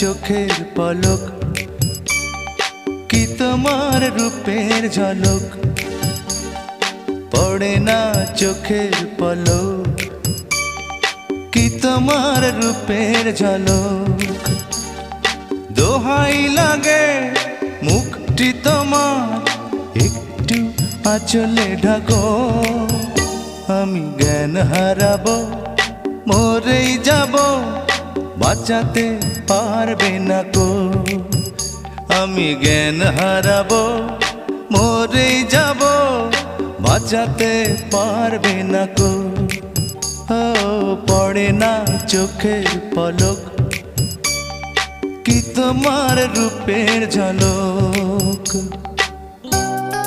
চোখের পলক, কি তোমার রূপের ঝলক, পড়ে না চোখের পলক, কি তোমার রূপের ঝলক। দোহাই লাগে মুখটি তোমার, একটু আঁচলে ঢাকো, আমি জ্ঞান হারাবো, মরেই যাব, বাঁচাতে পারবে না কো। আমি জ্ঞান হারাবো, মরেই যাব, বাঁচাতে পারবে না কো। ও পড়ে না চোখের পলক, কি তোমার রূপের ঝলক।